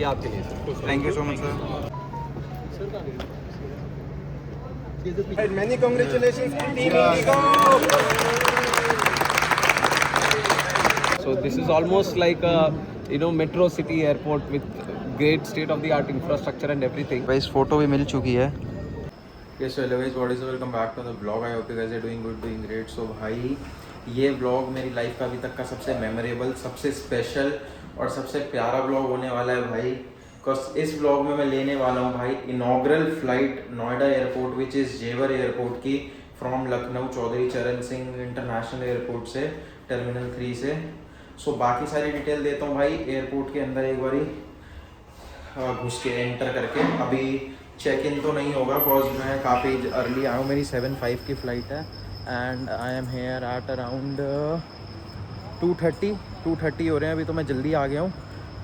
ये आपके लिए sir. Thank you so much sir. Many congratulations to Team Indigo. So this is almost like a metro city airport with great state of the art infrastructure and everything. भाई इस photo भी मिल चुकी है। Yes, so hello guys, what is welcome back to the vlog. I hope you guys are doing good, doing great. So भाई ये vlog मेरी life का अभी तक का सबसे मेमोरेबल, सबसे स्पेशल और सबसे प्यारा vlog होने वाला है भाई। बिकॉज इस vlog में मैं लेने वाला हूँ भाई inaugural flight Noida airport which is जेवर एयरपोर्ट की from Lucknow Chaudhary Charan Singh international airport से टर्मिनल 3 से। सो बाकी सारी डिटेल देता हूँ भाई एयरपोर्ट के अंदर एक बारी घुस के एंटर करके। अभी चेक इन तो नहीं होगा बिकॉज मैं काफ़ी अर्ली आया हूँ, मेरी 7:05 की फ़्लाइट है and I am here at around 2:30 हो रहे हैं। अभी तो मैं जल्दी आ गया हूँ।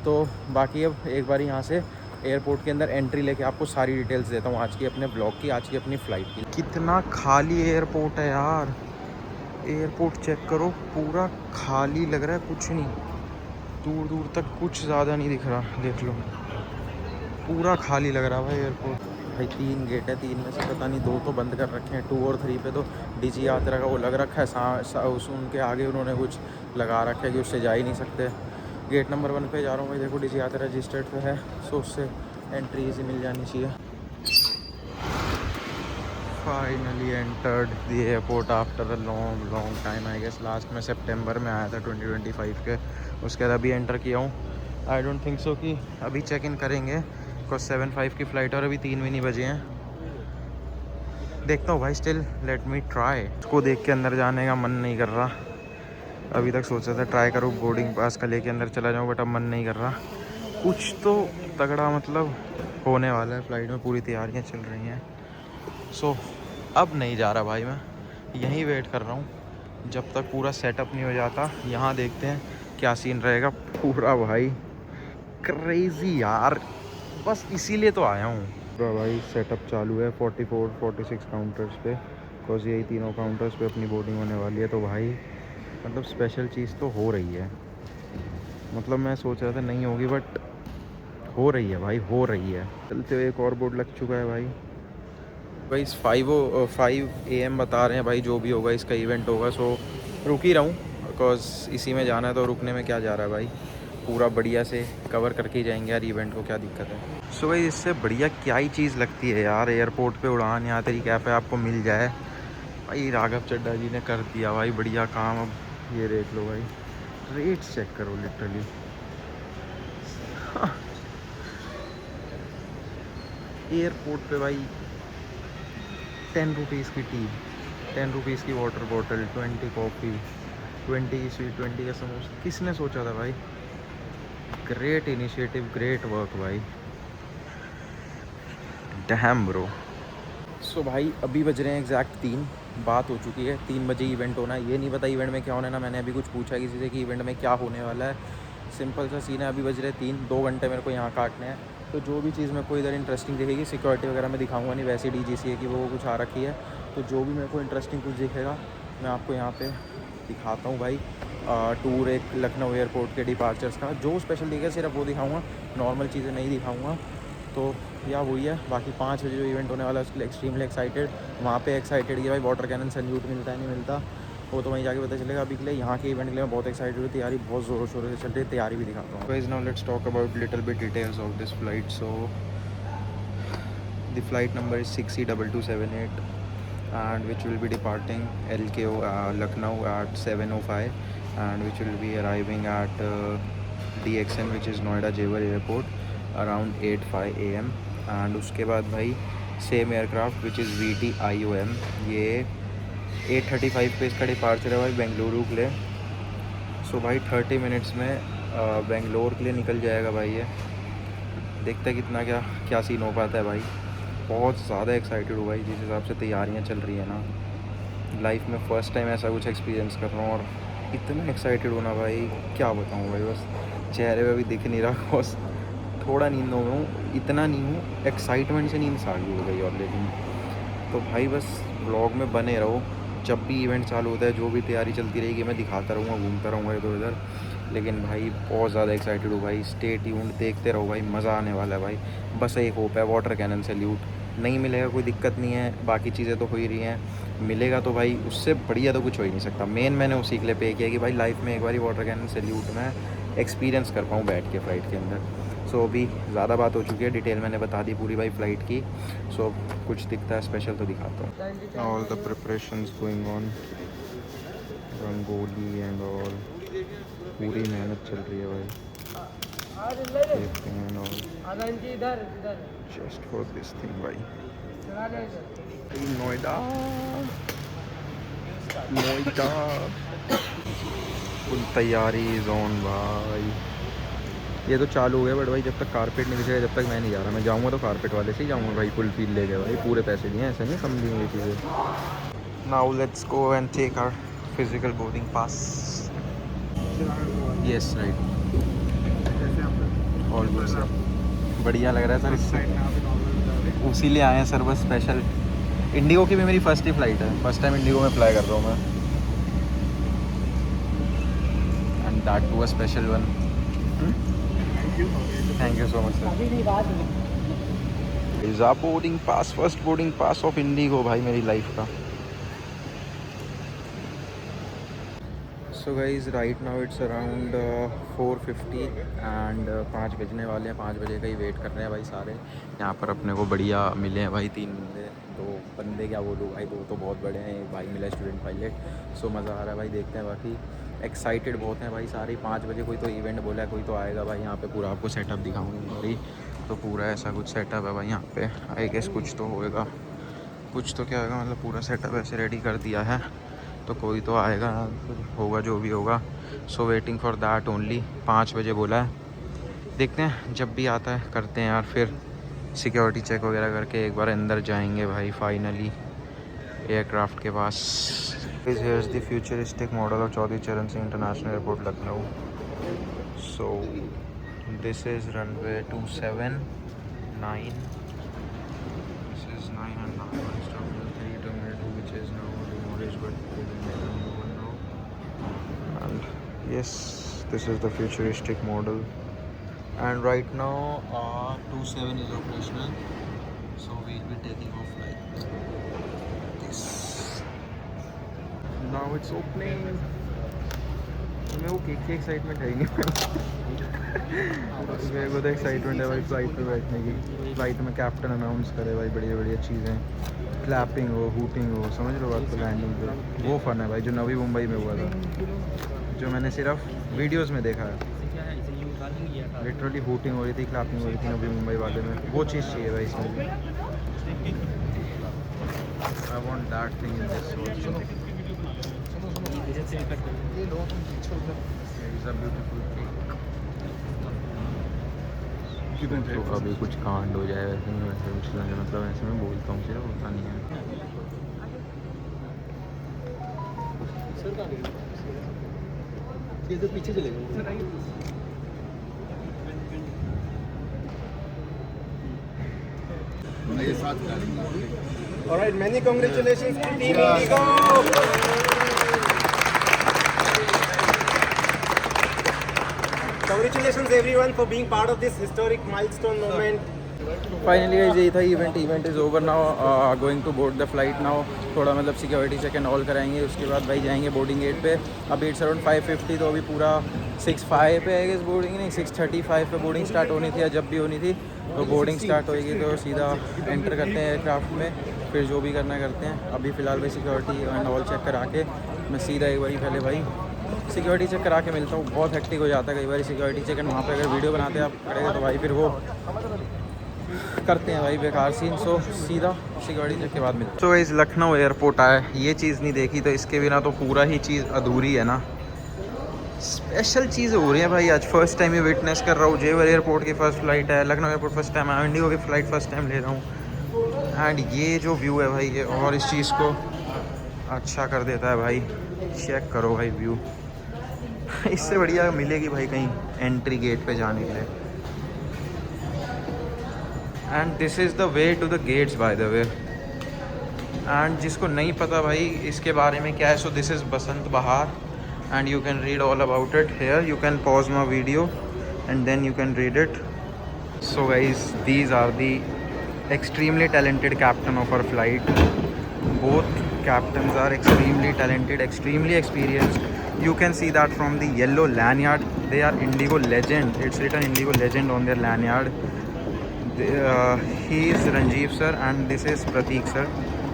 तो बाकी अब एक बार यहाँ से एयरपोर्ट के अंदर एंट्री लेके आपको सारी डिटेल्स देता हूँ आज की अपने ब्लॉग की, आज की अपनी फ़्लाइट की। कितना खाली एयरपोर्ट है यार, एयरपोर्ट चेक करो, पूरा खाली लग रहा है, कुछ नहीं, दूर दूर तक कुछ ज़्यादा नहीं दिख रहा। देख लो पूरा खाली लग रहा है भाई एयरपोर्ट। भाई 3 गेट है, 3 में से पता नहीं 2 तो बंद कर रखे हैं, 2 और 3 पे तो डीजी यात्रा का वो लग रखा है। उनके आगे उन्होंने कुछ लगा रखा है कि उससे जा ही नहीं सकते। गेट नंबर 1 पे जा रहा हूँ भाई, देखो डीजी यात्रा रजिस्टर्ड पे है, सो उससे एंट्री ईजी मिल जानी चाहिए। Finally entered the airport after a long time. I guess last में सितंबर में आया था 2025 के, उसके बाद अभी एंटर किया हूँ। आई डोंट थिंक सो कि अभी चेक इन करेंगे बिकॉज 7:05 की फ़्लाइट और अभी 3 भी नहीं बजे हैं। देखता हूँ भाई, स्टिल लेट मी ट्राई। उसको देख के अंदर जाने का मन नहीं कर रहा। अभी तक सोचा था ट्राई करूँ बोर्डिंग पास का लेके अंदर चला जाऊँ, बट अब मन नहीं कर रहा। कुछ तो तगड़ा मतलब होने वाला है, फ़्लाइट में पूरी तैयारियाँ चल रही हैं। सो अब नहीं जा रहा भाई, मैं यहीं वेट कर रहा हूँ जब तक पूरा सेटअप नहीं हो जाता। यहाँ देखते हैं क्या सीन रहेगा। पूरा भाई क्रेज़ी यार, बस इसीलिए तो आया हूँ। पूरा भाई सेटअप चालू है 44-46 काउंटर्स पे, बिकॉज यही तीनों काउंटर्स पे अपनी बोर्डिंग होने वाली है। तो भाई मतलब स्पेशल चीज़ तो हो रही है, मतलब मैं सोच रहा था नहीं होगी बट हो रही है भाई, हो रही है। चलते हुए एक और बोर्ड लग चुका है भाई। 5 AM बता रहे हैं भाई, जो भी होगा इसका इवेंट होगा। सो रुक ही रहा हूँ बिकॉज इसी में जाना है, तो रुकने में क्या जा रहा है भाई, पूरा बढ़िया से कवर करके ही जाएंगे यार इवेंट को, क्या दिक्कत है। सो भाई इससे बढ़िया क्या ही चीज़ लगती है यार, एयरपोर्ट पे उड़ान या तेरी कैफ़े आपको मिल जाए। भाई राघव चड्ढा जी ने कर दिया भाई बढ़िया काम। अब ये देख लो भाई, रेट्स चेक करो लिटरली। एयरपोर्ट पे भाई 10 रुपीज़ की टी, 10 रुपीज़ की वाटर बॉटल, 20 कॉफ़ी, 20 की स्वीट, 20 का समोसा। किसने सोचा था भाई, ग्रेट इनिशिएटिव, ग्रेट वर्क भाई, डैम ब्रो। सो भाई अभी बज रहे हैं एग्जैक्ट 3, बात हो चुकी है 3 बजे इवेंट होना है। ये नहीं पता इवेंट में क्या होना है ना, मैंने अभी कुछ पूछा किसी से कि इवेंट में क्या होने वाला है। सिंपल सा सीन है, अभी बज रहे 3, 2 घंटे मेरे को यहाँ काटने हैं। तो जो भी चीज़ मेरे को इधर इंटरेस्टिंग दिखेगी, सिक्योरिटी वगैरह में दिखाऊंगा नहीं, वैसे DGCA की वो कुछ आ रखी है। तो जो भी मेरे को इंटरेस्टिंग कुछ दिखेगा मैं आपको यहाँ पे दिखाता हूँ भाई। टूर एक लखनऊ एयरपोर्ट के डिपार्चर्स का जो स्पेशल दिखेगा सिर्फ वो दिखाऊँगा, नॉर्मल चीज़ें नहीं दिखाऊँगा। तो या वही है। बाकी 5 बजे जो इवेंट होने वाला है उसके लिए एक्सट्रीमली एक्साइटेड। वहाँ पे एक्साइटेड कि भाई वाटर कैनन सैल्यूट मिलता है नहीं मिलता, वो तो वहीं जाके पता चलेगा। अभी के लिए यहाँ के इवेंट के लिए मैं बहुत एक्साइटेड हूँ, तैयारी बहुत ज़ोरों शोरों से चल रही है, तैयारी भी दिखाता हूँ। Guys now let's talk about little bit details of this flight. So the flight number is 6E2278 and which will be departing LKO Lucknow at 7:05 and which will be arriving at DXN which is Noida Jewar Airport around 8:05 AM। And उसके बाद भाई same aircraft which is VT IOM, ये 8:35 पे इसका departure है भाई बेंगलुरु के लिए। सो भाई 30 मिनट्स में बेंगलोर के लिए निकल जाएगा भाई। ये देखते हैं कितना क्या सीन हो पाता है भाई। बहुत ज़्यादा एक्साइटेड हूँ भाई, जिस हिसाब से तैयारियाँ चल रही है ना, लाइफ में फ़र्स्ट टाइम ऐसा कुछ एक्सपीरियंस कर रहा हूँ और इतना एक्साइटेड हूँ ना भाई, क्या बताऊँ भाई, बस चेहरे पे भी दिख नहीं रहा, बस थोड़ा नींद में हूँ, इतना नहीं हूँ, एक्साइटमेंट से नींद सारी हो गई ऑलरेडी। तो भाई बस व्लॉग में बने रहो, जब भी इवेंट चालू होता है जो भी तैयारी चलती रहेगी मैं दिखाता रहूँगा, घूमता रहूँगा इधर उधर। लेकिन भाई बहुत ज़्यादा एक्साइटेड हूँ भाई। स्टे ट्यून्ड, देखते रहो भाई, मज़ा आने वाला है भाई। बस एक होप है, वाटर कैनन सैल्यूट नहीं मिलेगा कोई दिक्कत नहीं है, बाकी चीज़ें तो हो ही रही हैं। मिलेगा तो भाई उससे बढ़िया तो कुछ हो ही नहीं सकता। मेन मैंने उसी के लिए पे किया कि भाई लाइफ में एक बार वाटर कैनन सैल्यूट मैं एक्सपीरियंस कर पाऊँ बैठ के फ़्लाइट के अंदर। सो अभी ज़्यादा बात हो चुकी है, डिटेल मैंने बता दी पूरी भाई फ़्लाइट की। सो कुछ दिखता है स्पेशल तो दिखाता हूँ। All the preparations going on, rangoli and all, पूरी मेहनत चल रही है भाई। देखते हैं और जस्ट फॉर दिस थिंग भाई। नोएडा, नोएडा फुल तैयारी जोन भाई। ये तो चालू हो गया, बट भाई जब तक कारपेट नहीं दिखेगा जब तक मैं नहीं जा रहा। मैं जाऊँगा तो कारपेट वाले से ही जाऊँगा भाई, फुल फील लेके भाई, पूरे पैसे दिए, ऐसे नहीं समझेंगे ये चीज़ें। Now let's go and take our physical boarding pass. Yes right, all good sir, बढ़िया लग रहा है सर। इससे उसी लिए आए हैं सर बस स्पेशल। इंडिगो की भी मेरी फर्स्ट ही फ़्लाइट है, फर्स्ट टाइम इंडिगो में फ्लाई कर रहा हूँ मैं, and that too a special one. Thank you so much sir. Visa boarding pass, first boarding pass of IndiGo भाई मेरी लाइफ का। So guys right now it's around 4:50 and 5 बजने वाले हैं। 5 बजे का ही वेट कर रहे हैं भाई सारे। यहाँ पर अपने को बढ़िया मिले हैं भाई 3 बंदे, 2 बंदे क्या बोलूँ भाई, 2 तो बहुत बड़े हैं, एक भाई मिला स्टूडेंट पायलट। सो मज़ा आ रहा है भाई, देखते हैं। बाकी एक्साइटेड बहुत हैं भाई सारे। 5 बजे कोई तो इवेंट बोला है, कोई तो आएगा भाई। यहाँ पे पूरा आपको सेटअप दिखाऊंगा भाई, तो पूरा ऐसा कुछ सेटअप है भाई यहाँ पे। आई गेस कुछ तो होएगा, कुछ तो क्या होगा, मतलब पूरा सेटअप ऐसे रेडी कर दिया है, तो कोई तो आएगा, होगा जो भी होगा। So waiting for that only. 5 बजे बोला है, देखते हैं जब भी आता है करते हैं यार। फिर सिक्योरिटी चेक वगैरह करके एक बार अंदर जाएंगे भाई फाइनली एयरक्राफ्ट के पास। Here is the futuristic model of Chaudhary Charan Singh international airport Lucknow. So this is runway 279, this is 9 and 9 terminal 3, terminal 2 which is now demolished but terminal 1 now. And yes, this is the futuristic model, and right now 27 is operational, so we'll be taking off like this. Now it's opening. मैं वो cake की excitement है ही नहीं मेरे को तो excitement है भाई फ़्लाइट पे बैठने की। फ़्लाइट में कैप्टन अनाउंस करे भाई बढ़िया बढ़िया चीज़ें, क्लैपिंग हो, हूटिंग हो, समझ लो बात को। लैंडिंग पे वो फ़न है भाई जो नवी मुंबई में हुआ था, जो मैंने सिर्फ वीडियोस में देखा है। लिटरली हूटिंग हो रही थी, क्लैपिंग हो रही थी नवी मुंबई वाले में। वो चीज़ चाहिए भाई इसमें भी। I want that thing in this also. तो कभी कुछ कांड हो जाए वैसे में, वैसे कुछ मतलब ऐसे में बोलता हूँ, सिर्फ होता नहीं है। ये तो पीछे चलेगा। Alright, many congratulations to Team Indigo. Congratulations everyone for being part of this historic milestone moment. Finally यही था event is over now, going to board the flight now. थोड़ा मतलब सिक्योरिटी चेक एंड ऑल कराएंगे, उसके बाद भाई जाएंगे boarding gate पे। अभी इट्स अराउंड 5:50, तो अभी पूरा 6:05 पे आई गेस बोर्डिंग, नहीं 6:35 पे बोर्डिंग स्टार्ट होनी थी, या जब भी होनी थी। तो बोर्डिंग स्टार्ट होएगी तो सीधा एंटर करते हैं एयरक्राफ्ट में, फिर जो भी करना करते हैं। अभी फ़िलहाल भाई सिक्योरिटी एंड ऑल चेक करा के मैं सीधा एक बारी पहले भाई सिक्योरिटी चेक करा के मिलता हूँ। बहुत हेक्टिक हो जाता है कई बार सिक्योरिटी चेक, एंड वहाँ पे अगर वीडियो बनाते आप पड़ेगा तो भाई फिर वो करते हैं भाई बेकार सीन। सो सीधा सिक्योरिटी चेक के बाद मिलते हैं। तो इस लखनऊ एयरपोर्ट आए, ये चीज़ नहीं देखी तो इसके बिना तो पूरा ही चीज़ अधूरी है ना। स्पेशल चीज़ हो रही है भाई आज, फर्स्ट टाइम ये विटनेस कर रहा हूँ। जेवर एयरपोर्ट की फ़र्स्ट फ़्लाइट है, लखनऊ एयरपोर्ट फर्स्ट टाइम है, इंडिगो की फ़्लाइट फर्स्ट टाइम ले रहा हूँ। एंड ये जो व्यू है भाई, ये और इस चीज़ को अच्छा कर देता है भाई। चेक करो भाई व्यू, इससे बढ़िया मिलेगी भाई कहीं एंट्री गेट पे जाने के लिए। And this is the way to the gates by the way. And जिसको नहीं पता भाई इसके बारे में क्या है, सो दिस इज़ बसंत बहार। and you can read all about it here. You can pause my video and then you can read it. So guys, these are the extremely talented captain of our flight. Both captains are extremely talented, extremely experienced. You can see that from the yellow lanyard. They are Indigo Legend. It's written Indigo Legend on their lanyard. He is Ranjeev sir and this is Prateek sir.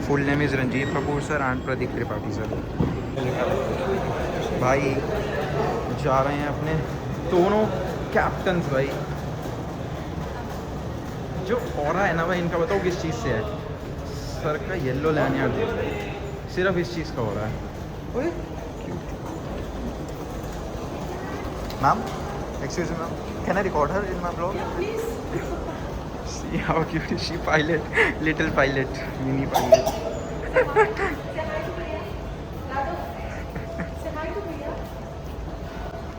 Full name is Ranjeev Kapoor sir and Prateek Tripathi sir. भाई जा रहे हैं अपने दोनों captains भाई. जो aura है ना भाई इनका, बताओ किस चीज़ से है. सर का येलो लैनियार्ड सिर्फ इस चीज़ का हो रहा है. Ma'am, excuse me ma'am, can I record her in my blog? See how cute is she, pilot, little pilot, mini pilot.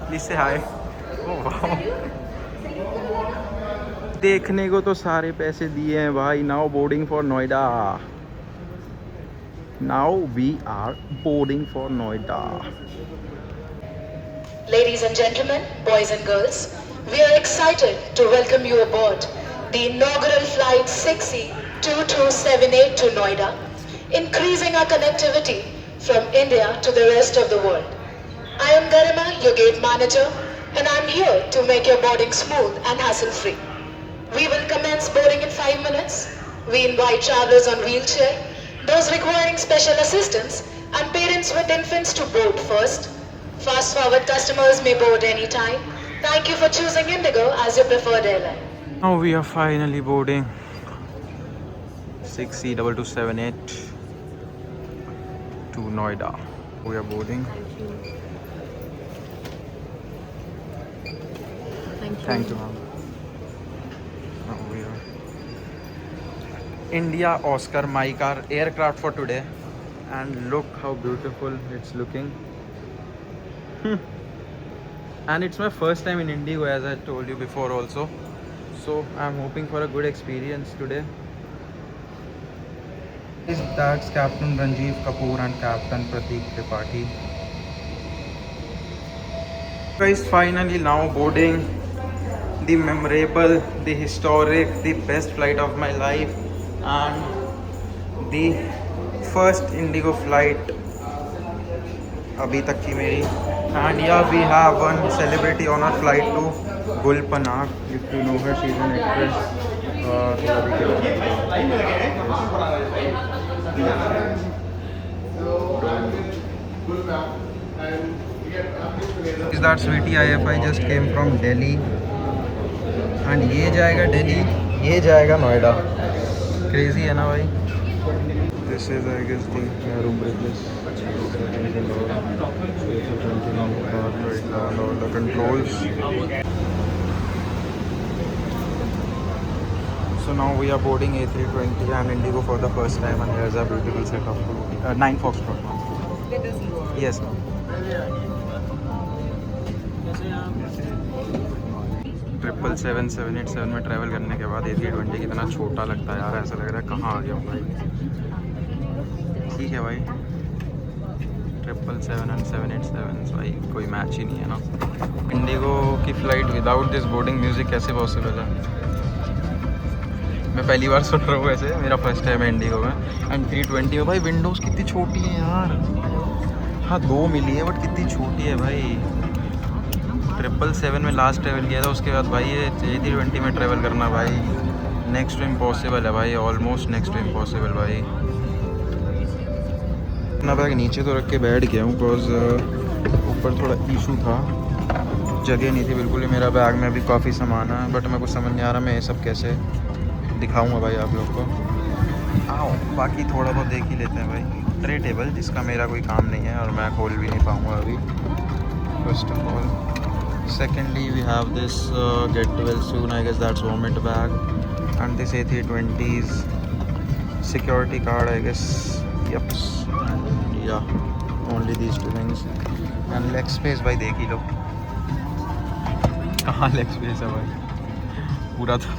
Please say hi. Oh wow. देखने को तो सारे पैसे दिए हैं भाई. Now boarding for Noida. Now we are boarding for Noida. Ladies and gentlemen, boys and girls, we are excited to welcome you aboard the inaugural flight 6E2278 to Noida, increasing our connectivity from India to the rest of the world. I am Garima, your gate manager, and I am here to make your boarding smooth and hassle-free. We will commence boarding in 5 minutes. We invite travelers on wheelchair, those requiring special assistance, and parents with infants to board first. Fast-forward customers may board anytime. Thank you for choosing Indigo as your preferred airline. Now we are finally boarding 6E2278 to Noida. We are boarding. Thank you, ma'am. Now we are India Oscar Micar aircraft for today, and look how beautiful it's looking. And it's my first time in Indigo, as I told you before also. So I'm hoping for a good experience today. That's Captain Ranjeev Kapoor and Captain Prateek Tripathi. Guys, finally now boarding the memorable, the historic, the best flight of my life, and the first Indigo flight abhi tak ki meri. And yeah, we have one celebrity on our flight to Gul Panag. If you know her, she's an actress. Is that sweetie IFI just came from Delhi, and ये जाएगा दिल्ली, ये जाएगा Noida. Crazy है ना भाई? This is, I guess, the room bridges. All the controls. So now we are boarding A320 and Indigo for the first time, and here's a beautiful set of 9 Foxtrot. Yes, ma'am. 777 में travel करने के बाद A320 कितना छोटा लगता है यार. ऐसा लग रहा है कहाँ आ गया हूँ भाई. ठीक है भाई, 777 and 787 भाई कोई मैच ही नहीं है ना. इंडिगो की flight without this boarding music कैसे पॉसिबल है? मैं पहली बार सुन रहा हूँ वैसे, मेरा फर्स्ट टाइम है इंडिगो में. एंड 320 में भाई विंडोज़ कितनी छोटी हैं यार. हाँ 2 मिली है बट कितनी छोटी है भाई. 777 में लास्ट ट्रैवल किया था, उसके बाद भाई ये A320 में ट्रैवल करना भाई नेक्स्ट टू इम्पॉसिबल है भाई. ऑलमोस्ट नेक्स्ट टू इम्पॉसिबल भाई. अपना बैग नीचे तो रख के बैठ गया हूँ बिकॉज ऊपर थोड़ा इशू था, जगह नहीं थी बिल्कुल ही. मेरा बैग में अभी काफ़ी सामान है बट मैं कुछ समझ नहीं आ रहा मैं ये सब कैसे दिखाऊंगा भाई आप लोग को. आओ बाकी थोड़ा बहुत देख ही लेते हैं भाई. ट्रे टेबल जिसका मेरा कोई काम नहीं है और मैं खोल भी नहीं पाऊँगा अभी, first of all. Secondly, we have this get well soon, I guess that's vomit bag, and this A320's security card, I guess. Yep. Yeah, only these two things. And leg space भाई देख ही लो. कहाँ leg space है भाई? पूरा तो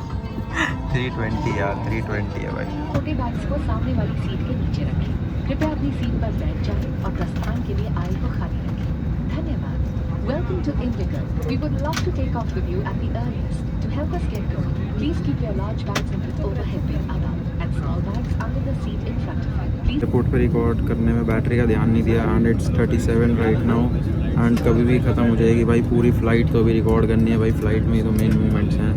320 यार, 320 है भाई. छोटे बैग्स को सामने वाली सीट के नीचे रखें. कृपया अपनी सीट पर बैठ जाएं और प्रस्थान के लिए आयल को खाली रखें. Dhanyavad. Welcome to Indigo. We would love to take off with you at the earliest. To help us get going, please keep your large bags on the overhead bin above and small bags under the seat in front of you. Please. Airport पे record करने में battery का ध्यान नहीं दिया and it's 37 right now and कभी भी ख़त्म हो जाएगी भाई पूरी फ़्लाइट तो भी रिकॉर्ड करनी है भाई फ़्लाइट में ही तो मेन मूवमेंट्स हैं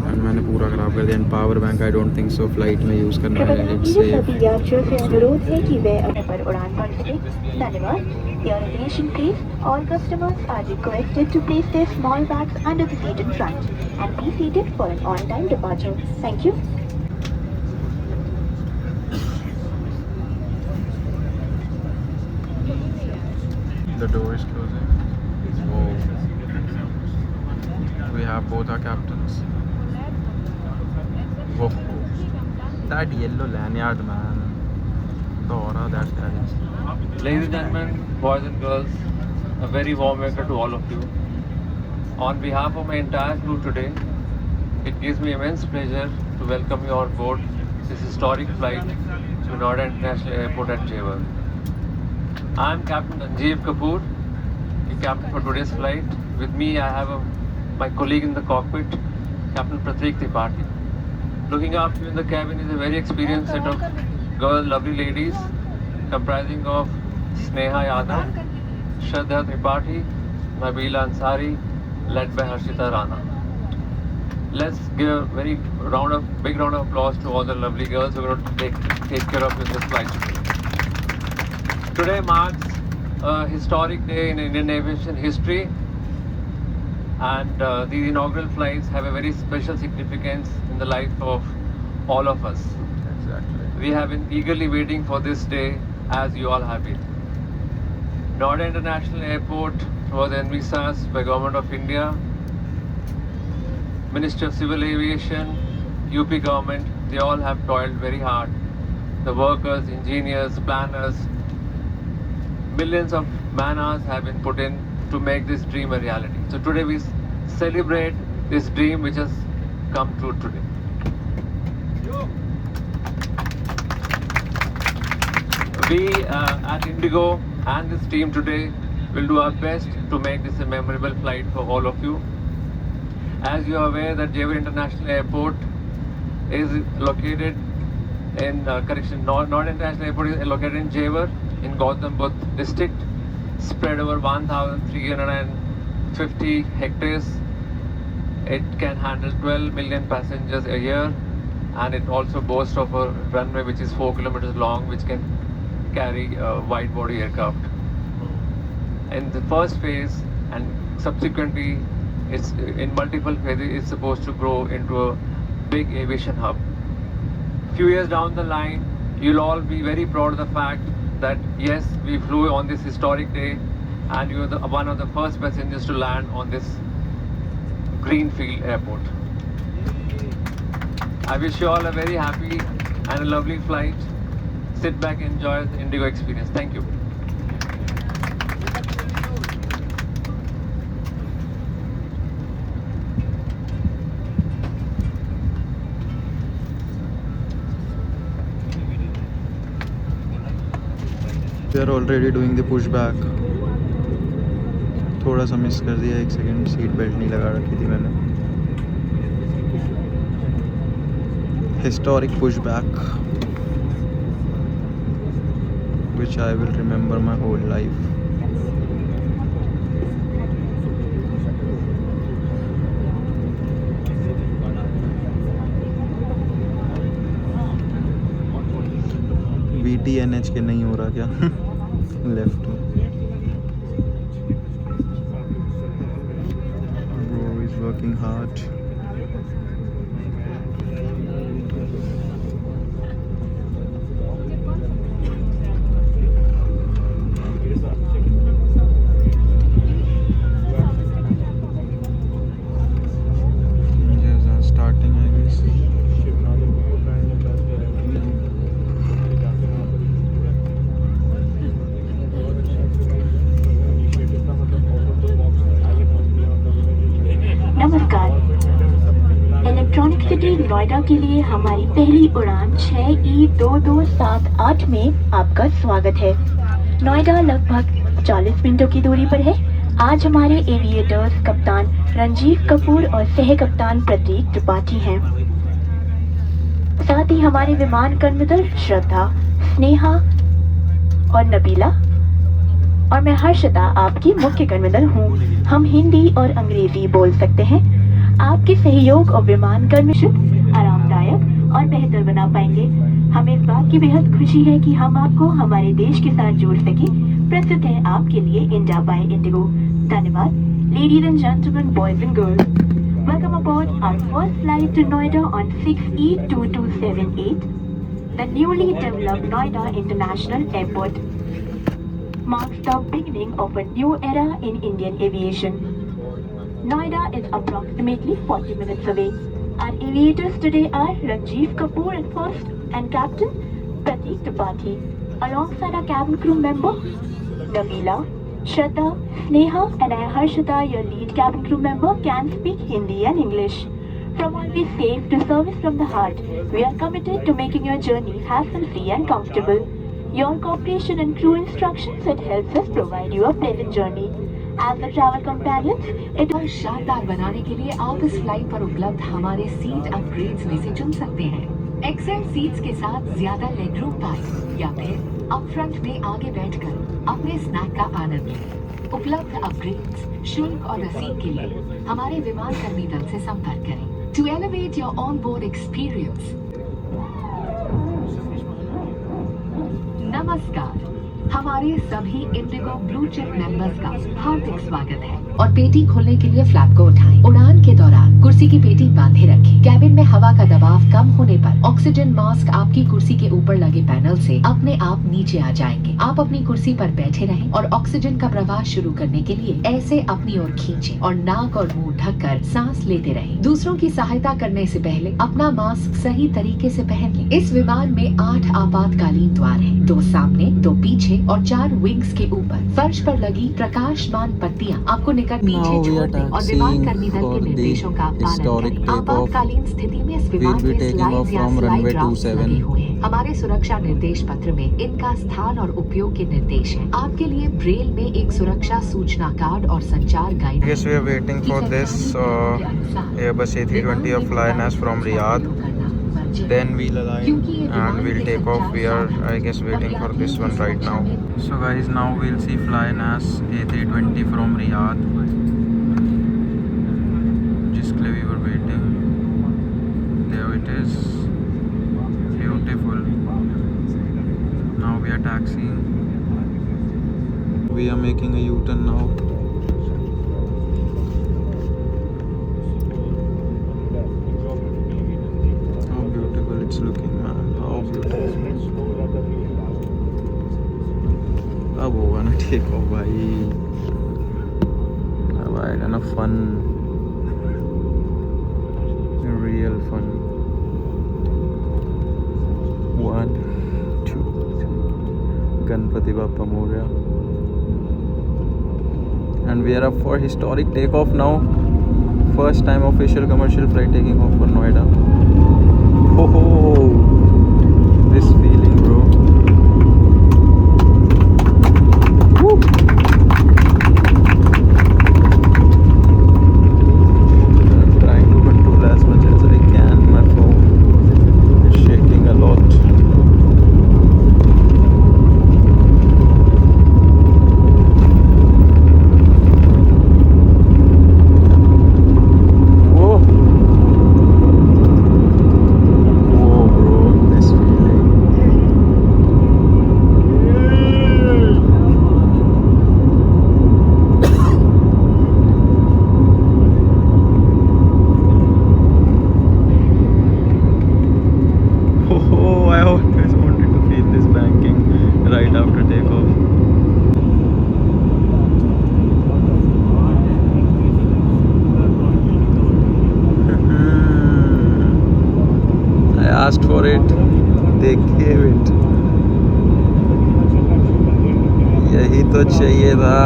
एंड मैंने पूरा ख़राब कर दिया and power bank I don't think so flight में यूज़ करना है इट्स सेफ सभी यात्रियों से अनुरोध है कि वे अपने पर उड़ान भर सकें। धन्यवाद। Your attention please. All customers are requested to place their small bags under the seat in front and be seated for an on-time departure. Thank you. The door is closing. Whoa. We have both our captains. Whoa. That yellow lanyard, man. The aura that carries. Ladies and gentlemen, boys and girls, a very warm welcome to all of you. On behalf of my entire crew today, it gives me immense pleasure to welcome you on board this historic flight to Noida International Airport at Jewar. I am Captain Anjeev Kapoor, the captain for today's flight. With me I have my colleague in the cockpit, Captain Prateek Tripathi. Looking after you in the cabin is a very experienced set of lovely ladies comprising of Sneha Yadav, Shraddha Tripathi, Nabila Ansari, led by Harshita Rana. Let's give a big round of applause to all the lovely girls who are going to take care of you in this flight today. Today marks a historic day in Indian aviation history, and these inaugural flights have a very special significance in the life of all of us. Exactly. We have been eagerly waiting for this day, as you all have been. Noida International Airport was envisaged by Government of India, Ministry of Civil Aviation, UP government. They all have toiled very hard. The workers, engineers, planners, millions of man-hours have been put in to make this dream a reality. So today we celebrate this dream which has come true today. We at Indigo and this team today will do our best to make this a memorable flight for all of you. As you are aware that Jewar International Airport is located in Noida International Airport is located in Jewar in Gautam Budh district, spread over 1,350 hectares. It can handle 12 million passengers a year, and it also boasts of a runway which is 4 kilometers long, which can carry wide body aircraft. In the first phase and subsequently it's in multiple phases, it's supposed to grow into a big aviation hub. Few years down the line, you'll all be very proud of the fact that yes, we flew on this historic day and you are one of the first passengers to land on this greenfield airport. I wish you all a very happy and a lovely flight. Sit back and enjoy the Indigo experience. Thank you. We are already doing the pushback. थोड़ा सा miss कर दिया, 1 second, seat belt नहीं लगा रखी थी मैंने. Historic pushback, which I will remember my whole life. VTNH के नहीं हो रहा क्या? लेफ्ट में. Bro is working hard. Starting, I guess. नमस्कार। इलेक्ट्रॉनिक सिटी नोएडा के लिए हमारी पहली उड़ान 6E2278 में आपका स्वागत है। नोएडा लगभग 40 मिनटों की दूरी पर है। आज हमारे एविएटर्स कप्तान रंजीव कपूर और सह कप्तान प्रतीक त्रिपाठी हैं। साथ ही हमारे विमान कर्मदल श्रद्धा, स्नेहा और नबीला और मैं हर्षिता आपकी मुख्य कर्मदल हूँ। हम हिंदी और अंग्रेजी बोल सकते हैं। आपके सहयोग और विमान कर्मशुद्ध, आरामदायक और बेहतर बना पाएंगे। हमें इस बात की बेहद खुशी है कि हम आपको हमारे देश के साथ जोड़ सके। प्रस्तुत है आपके लिए इंडिया बाय इंडिगो। धन्यवाद। Ladies and gentlemen, boys and girls, welcome aboard our first flight to Noida on 6E2278, the newly developed Noida International Airport. Marks the beginning of a new era in Indian aviation. Noida is approximately 40 minutes away. Our aviators today are Ranjiv Kapoor at first and Captain Prateek Tripathi, alongside our cabin crew member Nabila, Shraddha, Sneha and I, Harshita, your lead cabin crew member, can speak Hindi and English. From always safe to service from the heart, we are committed to making your journey hassle-free and comfortable. Your cooperation and crew instructions, it helps us provide you a pleasant journey. As the travel companions, it और शानदार बनाने के लिए आप इस flight पर उपलब्ध हमारे सीट अपग्रेड्स में से चुन सकते हैं। एक्सेल सीट्स के साथ ज्यादा लेग रूम पाएं या फिर अप फ्रंट में आगे बैठकर अपने स्नैक का आनंद लें। उपलब्ध अपग्रेड्स, शुल्क और रसीद के लिए हमारे विमान कर्मी दल से संपर्क करें। To elevate your on board experience, नमस्कार। हमारे सभी इंडिगो ब्लू चिप मेंबर्स का हार्दिक स्वागत है और पेटी खोलने के लिए फ्लैप को उठाएं। उड़ान के दौरान कुर्सी की पेटी बांधे रखें। कैबिन में हवा का दबाव कम होने पर ऑक्सीजन मास्क आपकी कुर्सी के ऊपर लगे पैनल से अपने आप नीचे आ जाएंगे। आप अपनी कुर्सी पर बैठे रहें और ऑक्सीजन का प्रवाह शुरू करने के लिए ऐसे अपनी ओर खींचें और नाक और मुंह ढककर सांस लेते रहें। दूसरों की सहायता करने से पहले अपना मास्क सही तरीके से पहन लें। इस विमान में 8 आपातकालीन द्वार हैं, 2 सामने, 2 पीछे और 4 विंग्स के ऊपर। फर्श पर लगी प्रकाशमान पत्तियां आपको निकट पीछे छोड़ने और विमान कर्मी दल के निर्देशों का पालन करें। आपातकालीन स्थिति में इस विमान में स्लाइड्स या स्लाइड राफ्ट्स लगे हुए हैं। हमारे सुरक्षा निर्देश पत्र में इनका स्थान और उपयोग के निर्देश हैं। आपके लिए ब्रेल में एक सुरक्षा सूचना कार्ड और संचार guide. Yes, we are waiting for this Airbus A320 of Flynas from Riyadh. Then we'll align and we'll take off. We are, I guess, waiting for this one right now. So guys, now we'll see Flynas A320 from Riyadh, जिसके लिए we were waiting. There it is, beautiful. Now we are taxiing. We are making a U-turn now. It's looking, man, how beautiful. अब होगा ना take off भाई, अब आएगा ना fun, real fun. 1 2 3 Ganpati Bappa Morya. And we are up for historic takeoff now. First time official commercial flight taking off for Noida. Oh, this feeling, bro. Woo. I'm trying to control as much as I can. My phone is shaking a lot. Asked for it, they gave it. यही तो चाहिए था।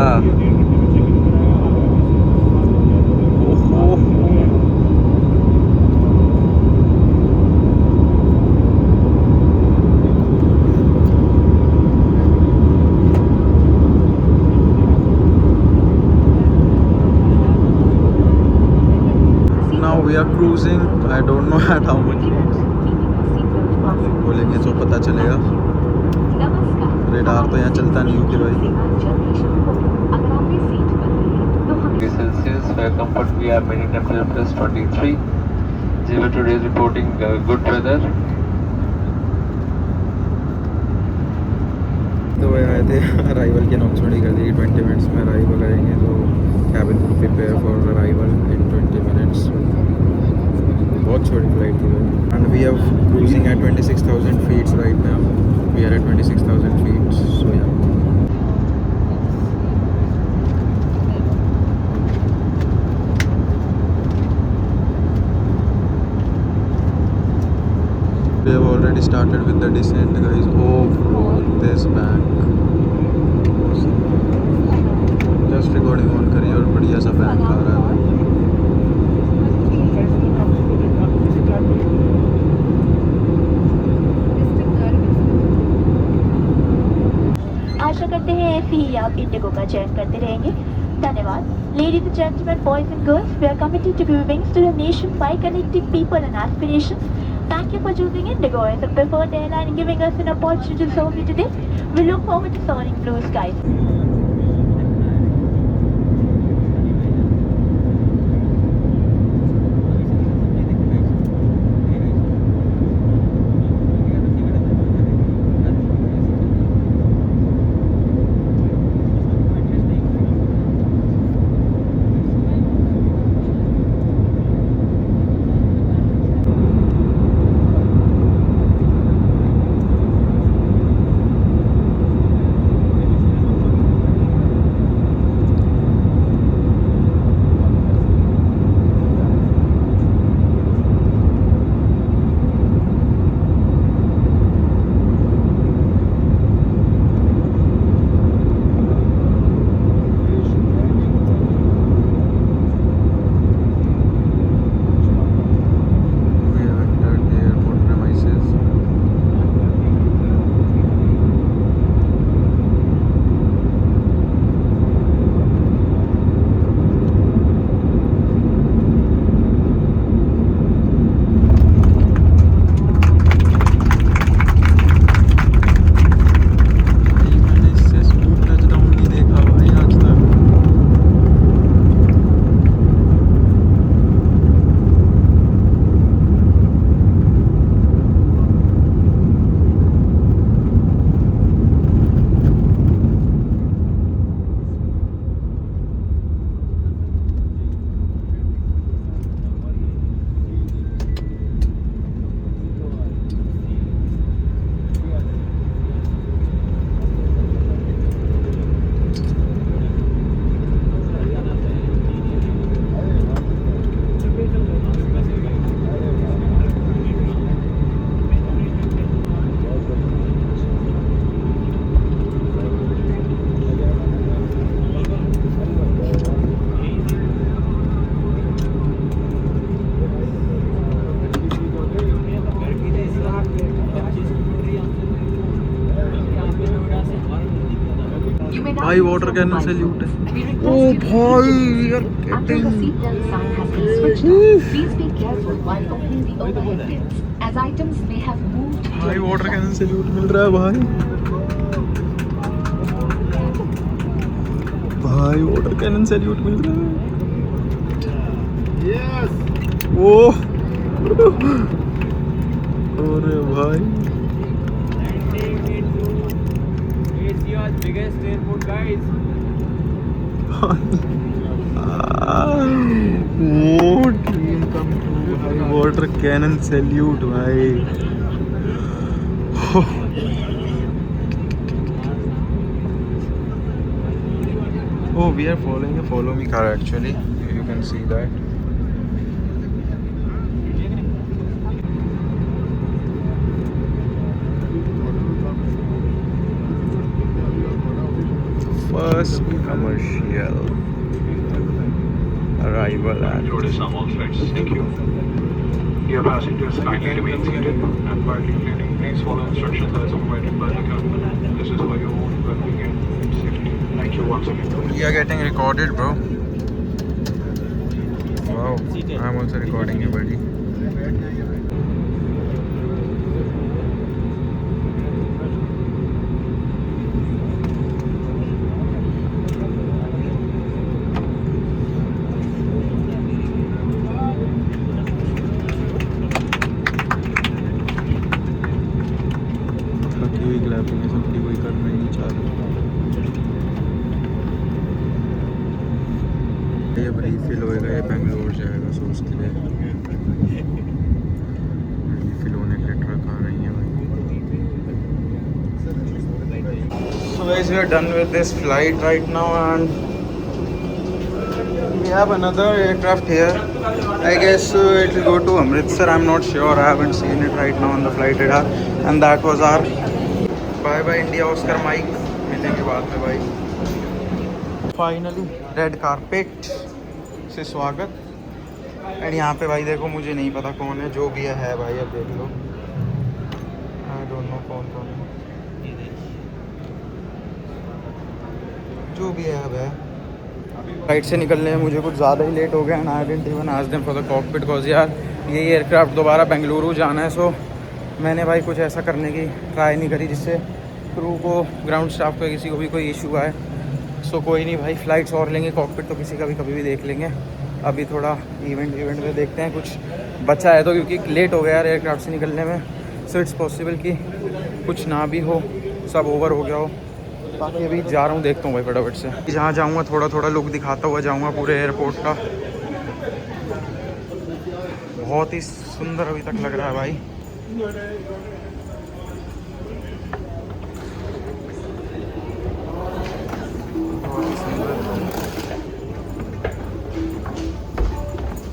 cruising. I don't know at how much. बोलेंगे तो पता चलेगा. Radar तो यहाँ चलता नहीं होगी भाई. Celsius, where comfort we have many temperature plus 23. Zero today is reporting good weather. तो वह आए थे अराइवल की अनाउंसमेंट ही कर दी 20 मिनट्स में अराइवल करेंगे. तो cabin crew prepare for arrival in 20 minutes. बहुत छोटी फ्लाइट थी भाई. And we have cruising at 26,000 feets right now. We are at 26,000 feets. So yeah we have already started with the descent guys. Oh bro, this bank. Just recording on करी और बढ़िया सा bank आ रहा है. आशा करते हैं ऐसे ही आप इंडिगो का चयन करते रहेंगे. धन्यवाद. Ladies and gentlemen, boys and girls, we are committed to give wings to the nation by connecting people and aspirations. Thank you for choosing Indigo as a preferred airline and giving us an opportunity to serve you today. We look forward to soaring blue skies. भाई water cannon salute है. ओ भाई यार Until the seatbelt sign has been switched on, please be careful while opening the overhead bins, as items may have moved. भाई water cannon salute मिल रहा है भाई. भाई water cannon salute मिल रहा है. यस. ओ अरे भाई Asia's biggest airport, guys. Dream come true भाई. वाटर कैनन सैल्यूट भाई. Oh, we are following a follow me car actually. You can see that. First commercial arrival at Notice on all flights. Thank you. Dear passengers, kindly remain seated and while departing, please follow instructions as provided by the government. This is for your own well-being and safety. Thank you once again. we are getting recorded bro. Wow, I'm also recording you, buddy. थकी हुई clapping है सबकी, कोई करना ही नहीं चाह रहा। ये रीफिल होएगा, ये बेंगलोर जाएगा, सो उसके लिए रीफिल होने के लिए ट्रक आ रही है भाई। So guys, we are done with this flight right now and we have another aircraft here. I guess it will go to Amritsar. I'm not sure. I haven't seen it right now on the flight radar. And that was our bye bye India Oscar Mike. मिलेंगे बाद में भाई। Finally red carpet से स्वागत। And यहाँ पे भाई देखो, मुझे नहीं पता कौन है, जो भी है भाई, अब देख लो। आई डोंट नो कौन कौन है, जो भी है अब है। फ्लाइट से निकलने में मुझे कुछ ज़्यादा ही लेट हो गया and I didn't even ask them for the cockpit because यार यही एयरक्राफ्ट दोबारा बेंगलुरु जाना है। सो मैंने भाई कुछ ऐसा करने की ट्राई नहीं करी जिससे क्रू को, ग्राउंड स्टाफ को, किसी को भी कोई इशू आए। सो कोई नहीं भाई, फ़्लाइट्स और लेंगे, कॉकपिट तो किसी का भी कभी भी देख लेंगे। अभी थोड़ा इवेंट में देखते हैं, कुछ बचा है तो, क्योंकि लेट हो गया यार एयरक्राफ्ट से निकलने में। सो इट्स पॉसिबल कि कुछ ना भी हो, सब ओवर हो गया हो। बाकी अभी जा रहा हूँ, देखता हूँ भाई फटाफट से। जहाँ जाऊँगा थोड़ा थोड़ा लुक दिखाता हुआ जाऊँगा पूरे एयरपोर्ट का। बहुत ही सुंदर अभी तक लग रहा है भाई।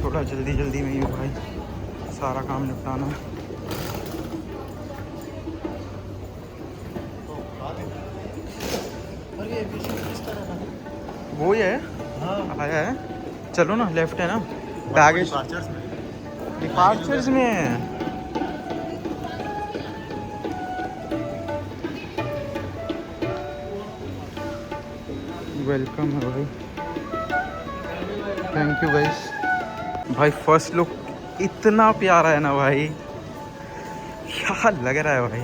थोड़ा जल्दी में ही हूँ भाई, सारा काम निपटाना है। वो ही है, आया है। चलो ना, लेफ्ट है ना, बैगेज डिपार्चर्स में है। वेलकम है भाई, थैंक यू गाइस। भाई फर्स्ट लुक इतना प्यारा है ना भाई, क्या लग रहा है भाई,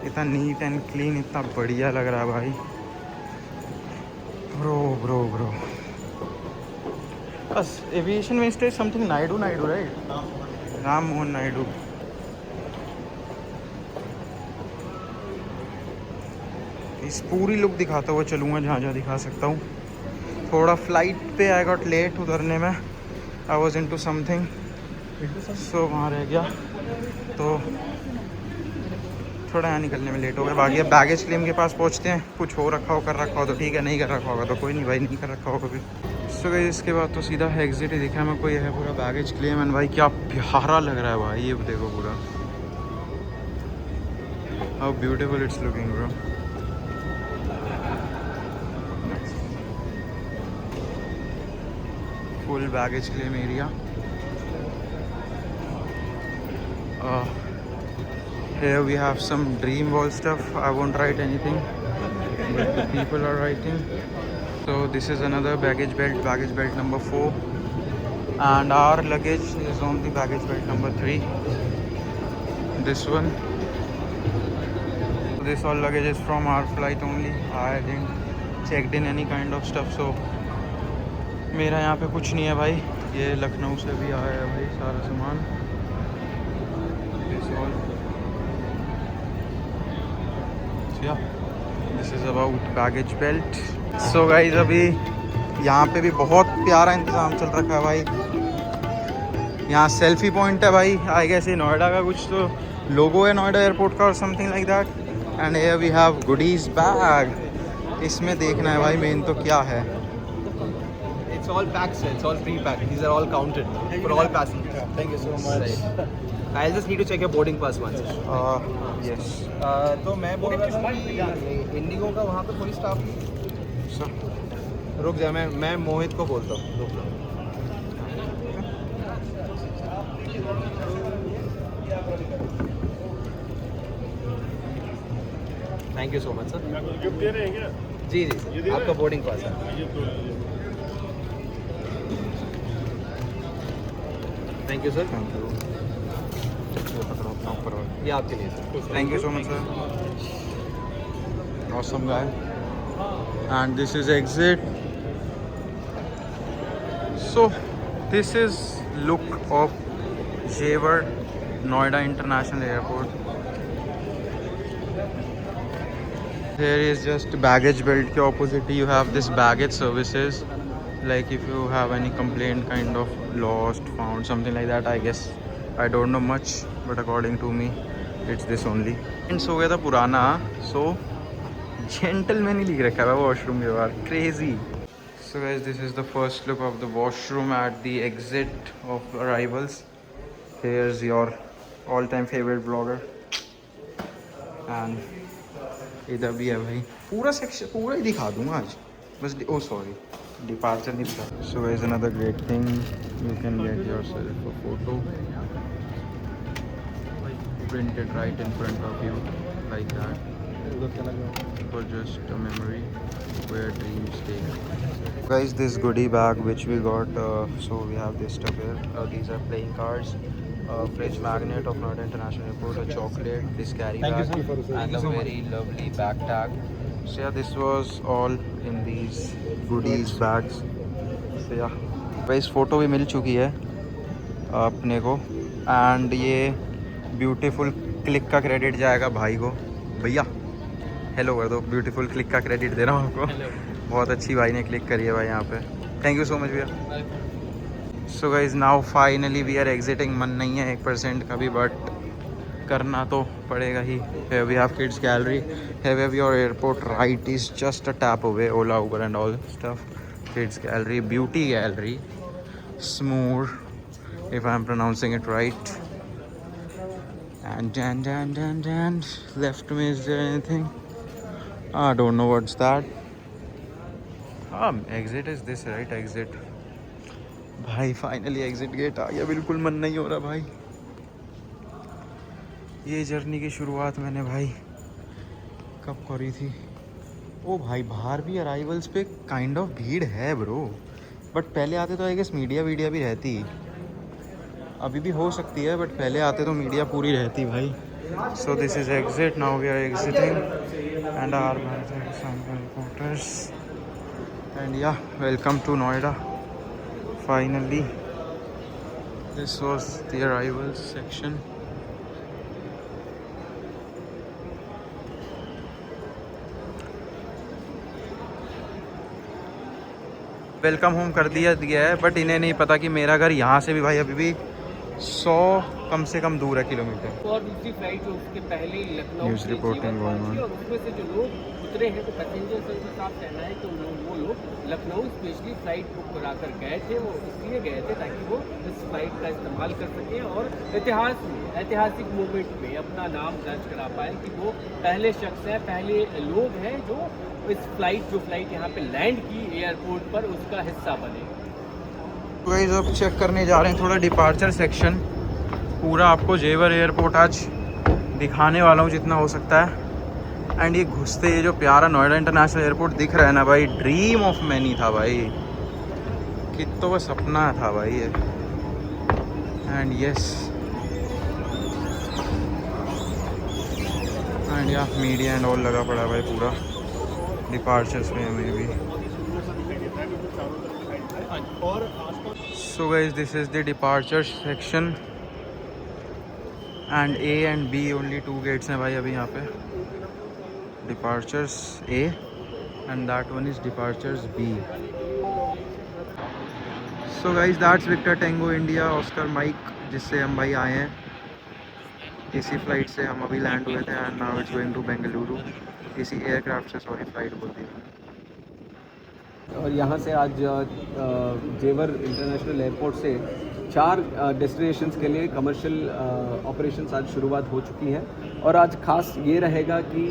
इतना नीट एंड क्लीन, इतना बढ़िया लग रहा है भाई। ब्रो बस aviation minister is something Naidu right, Ram Mohan Naidu. इस पूरी लुक दिखाता हुआ चलूँगा जहाँ दिखा सकता हूँ। थोड़ा फ्लाइट पे आई गॉट लेट उतरने में, आई वॉज इनटू समथिंग, सो वहाँ रह गया, तो थोड़ा यहाँ निकलने में लेट हो गया। बाकी अब बैगेज क्लेम के पास पहुँचते हैं। कुछ हो रखा हो, कर रखा हो तो ठीक है, नहीं कर रखा होगा तो कोई नहीं भाई, नहीं कर रखा होगा भी। सो गाइस, इसके बाद तो सीधा एग्जिट ही दिखा मेरे को। ये है पूरा बैगेज क्लेम एंड भाई क्या प्यारा लग रहा है भाई, ये देखो पूरा, how beautiful it's looking bro. Full baggage claim area. Here we have some dream wall stuff. I won't write anything, but the people are writing. So this is another baggage belt number 4, and our luggage is on the baggage belt number 3. This one. So this all luggage is from our flight only. I didn't checked in any kind of stuff, so मेरा यहाँ पे कुछ नहीं है भाई। ये लखनऊ से भी आया है भाई सारा सामान। This all. This is about baggage belt. So guys, अभी यहाँ पे भी बहुत प्यारा इंतज़ाम चल रखा है भाई। यहाँ सेल्फी पॉइंट है भाई, आई गेस ये नोएडा का कुछ तो लोगो है, नोएडा एयरपोर्ट का और something like that. And here we have goodies bag. इसमें देखना है भाई मेन तो क्या है। It's all packed, sir. It's all pre-packed. These are all counted for all passengers. Thank you so much. I'll just need to check your boarding pass once. Yes. तो मैं बोल रहा था कि इंडिगो का वहाँ पे कोई स्टाफ रुक जा, मैं मोहित को बोलता हूँ, रुक जा। Thank you so much sir. जी आपका बोर्डिंग पास है। Thank you, sir. Thank you. ये पकड़ो अपना ऊपर वाला। ये आपके लिए sir. Thank you so much, sir. Awesome guy. And this is exit. So, this is look of Jewar Noida International Airport. Here is just baggage belt के opposite you have this baggage services. Like if you have any complaint, kind of lost, found, something like that. I guess I don't know much, but according to me, it's this only. And so गया था पुराना, so gentleman ही लिख रखा है washroom के बाहर, crazy. So guys, this is the first look of the washroom at the exit of arrivals. Here's your all-time favorite vlogger. And इधर भी है भाई, पूरा सेक्शन पूरा ही दिखा दूंगा आज, बस ओ सॉरी डिपार्चर नहीं दिखा. So guys, another great thing, you can get yourself a photo printed right in front of you like that for just a memory where dreams stay. Guys, this goodie bag which we got, so we have this stuff here. These are playing cards, fridge magnet of Noida International Airport, a chocolate, this carry bag, and a very lovely bag tag. So yeah, this was all in these goodies bags. So yeah, guys, photo भी मिल चुकी है अपने को, and ये beautiful click का credit जाएगा भाई को. भैया हेलो कर दो, ब्यूटीफुल क्लिक का क्रेडिट दे रहा हूँ आपको. बहुत अच्छी भाई ने क्लिक करी है भाई यहाँ पे. थैंक यू सो मच भैया. So guys, now finally we are exiting. मन नहीं है 1% का भी, बट करना तो पड़ेगा ही. Here we have kids gallery. Here we have your airport right is just a tap away. Ola, Uber and all stuff. Kids gallery, beauty gallery, Smoor, if I am pronouncing it right. And left me, is there anything? I don't know what's that. Exit is this, right? Exit. भाई finally exit gate आ गया. बिल्कुल मन नहीं हो रहा भाई. ये journey की शुरुआत मैंने भाई कब करी थी. ओ भाई, बाहर भी अराइवल्स पे काइंड ऑफ भीड़ है ब्रो, बट पहले आते तो आई गेस मीडिया भी रहती. अभी भी हो सकती है, बट पहले आते तो मीडिया पूरी रहती भाई. So this is exit. Now we are exiting and our reporters and yeah welcome to Noida. Finally, this was the arrivals section. Welcome home कर दिया है, बट इन्हें नहीं पता कि मेरा घर यहाँ से भी भाई अभी भी 100 कम से कम दूर है किलोमीटर. और दूसरी फ्लाइट जो उसके पहले लखनऊ न्यूज़ रिपोर्टिंग और उसमें से जो लोग उतरे हैं, तो पैसेंजर्स का साफ कहना है कि वो लोग लखनऊ स्पेशली फ़्लाइट बुक कराकर गए थे. वो इसलिए गए थे ताकि वो इस फ्लाइट का इस्तेमाल कर सकें और ऐतिहासिक मोमेंट में अपना नाम दर्ज करा पाए कि वो पहले शख्स हैं, पहले लोग हैं जो इस फ्लाइट यहाँ पे लैंड की एयरपोर्ट पर, उसका हिस्सा बने. तो गाइस, अब चेक करने जा रहे हैं थोड़ा डिपार्चर सेक्शन. पूरा आपको जेवर एयरपोर्ट आज दिखाने वाला हूँ जितना हो सकता है. एंड ये घुसते ये जो प्यारा नोएडा इंटरनेशनल एयरपोर्ट दिख रहा है ना भाई, ड्रीम ऑफ मैनी था भाई, कितना वो सपना था भाई ये. एंड यस, एंड या मीडिया एंड ऑल लगा पड़ा भाई पूरा डिपार्चर्स में भी. So guys, this is the departure section and A and B only 2 gates हैं भाई अभी यहाँ पे. Departures A and that one is departures B. So guys, that's Victor Tango India Oscar Mike जिससे हम भाई आए हैं. इसी फ्लाइट से हम अभी लैंड हुए थे and now it's going to Bengaluru. इसी एयरक्राफ्ट से, सॉरी, फ्लाइट बोलती है. और यहाँ से आज जेवर इंटरनेशनल एयरपोर्ट से 4 डेस्टिनेशंस के लिए कमर्शियल ऑपरेशंस आज शुरुआत हो चुकी है. और आज खास ये रहेगा कि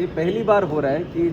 ये पहली बार हो रहा है कि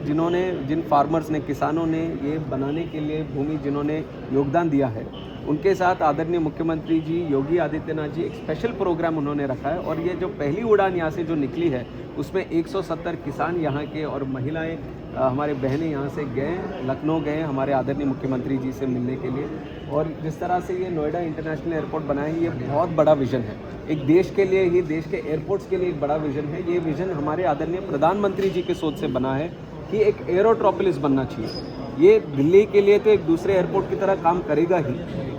जिन फार्मर्स ने, किसानों ने ये बनाने के लिए भूमि जिन्होंने योगदान दिया है, उनके साथ आदरणीय मुख्यमंत्री जी योगी आदित्यनाथ जी एक स्पेशल प्रोग्राम उन्होंने रखा है और ये जो पहली उड़ान यहाँ से जो निकली है उसमें 170 किसान यहाँ के और महिलाएं हमारे बहनें यहाँ से गए, लखनऊ गए हमारे आदरणीय मुख्यमंत्री जी से मिलने के लिए। और जिस तरह से ये नोएडा इंटरनेशनल एयरपोर्ट बना है, ये बहुत बड़ा विज़न है, एक देश के लिए ही, देश के एयरपोर्ट्स के लिए एक बड़ा विज़न है। ये विज़न हमारे आदरणीय प्रधानमंत्री जी के सोच से बना है कि एक एयरोट्रोपोलिस बनना चाहिए। ये दिल्ली के लिए तो एक दूसरे एयरपोर्ट की तरह काम करेगा ही,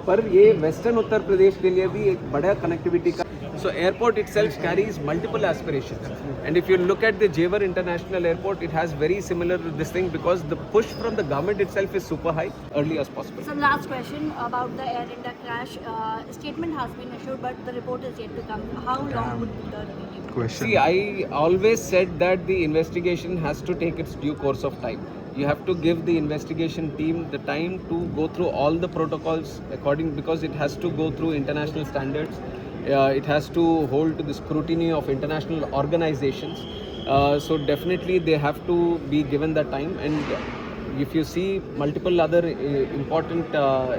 पर ये वेस्टर्न उत्तर प्रदेश के लिए भी एक बड़ा कनेक्टिविटी का। So airport itself carries multiple aspirations, and if you look at the Jewar International Airport, it has very similar this thing because the push from the government itself is super high, early as possible. So last question about the Air India crash. Statement has been issued, but the report is yet to come. How long would the Question. See, I always said that the investigation has to take its due course of time. You have to give the investigation team the time to go through all the protocols because it has to go through international standards. It has to hold to the scrutiny of international organizations. So definitely they have to be given the time. And if you see multiple other important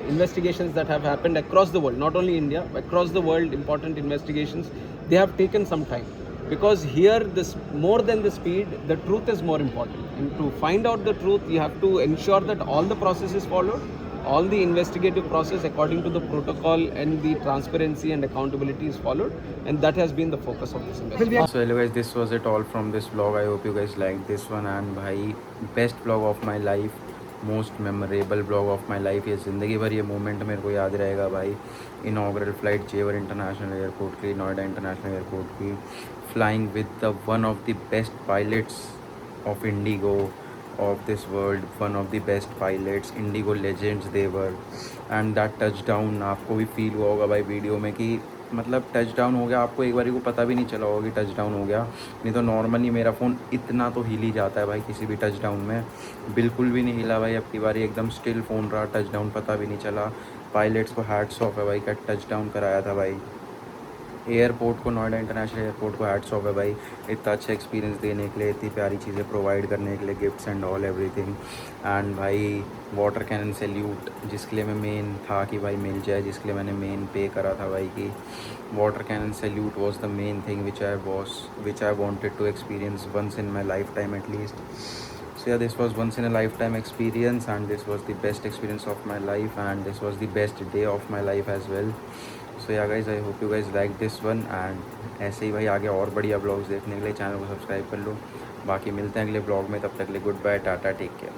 investigations that have happened across the world, not only India, across the world, important investigations, they have taken some time. Because here, this more than the speed, the truth is more important. And to find out the truth, you have to ensure that all the process is followed, all the investigative process according to the protocol and the transparency and accountability is followed, and that has been the focus of this investigation. So hello guys, this was it all from this vlog. I hope you guys liked this one, and bhai, best vlog of my life, most memorable blog of my life. ये ज़िंदगी भर ये moment मेरे को याद रहेगा भाई। Inaugural flight जेवर इंटरनेशनल एयरपोर्ट की, नोएडा इंटरनेशनल एयरपोर्ट की, flying with the one of the best pilots of Indigo of this world, one of the best pilots, Indigo legends they were, and that touchdown आपको भी feel हुआ होगा भाई video में कि मतलब टचडाउन हो गया, आपको एक बारी को पता भी नहीं चला होगा कि टचडाउन हो गया। नहीं तो नॉर्मली मेरा फ़ोन इतना तो हिल ही जाता है भाई किसी भी टचडाउन में, बिल्कुल भी नहीं हिला भाई। अब की बारी एकदम स्टिल फ़ोन रहा, टचडाउन पता भी नहीं चला। पायलट्स को हैट्स ऑफ है भाई, क्या टचडाउन कराया था भाई। एयरपोर्ट को, नोएडा इंटरनेशनल एयरपोर्ट को हैट्स ऑफ है भाई, इतना अच्छा एक्सपीरियंस देने के लिए, इतनी प्यारी चीज़ें प्रोवाइड करने के लिए, gifts and all everything. And भाई वाटर कैनन सैल्यूट, जिसके लिए मैं मेन था कि भाई मिल जाए, जिसके लिए मैंने मेन पे करा था भाई कि water cannon salute was the main thing which I wanted to experience once in my life time at least. So yeah, this was once in a lifetime experience, and this was the best experience of my life, and this was the best day of my life as well. So yeah guys, I hope you guys like this one, and ऐसे ही भाई आगे और बढ़िया blogs देखने के लिए channel को subscribe कर लो। बाकी मिलते हैं अगले ब्लॉग में, तब तक के लिए good bye, tata, take care.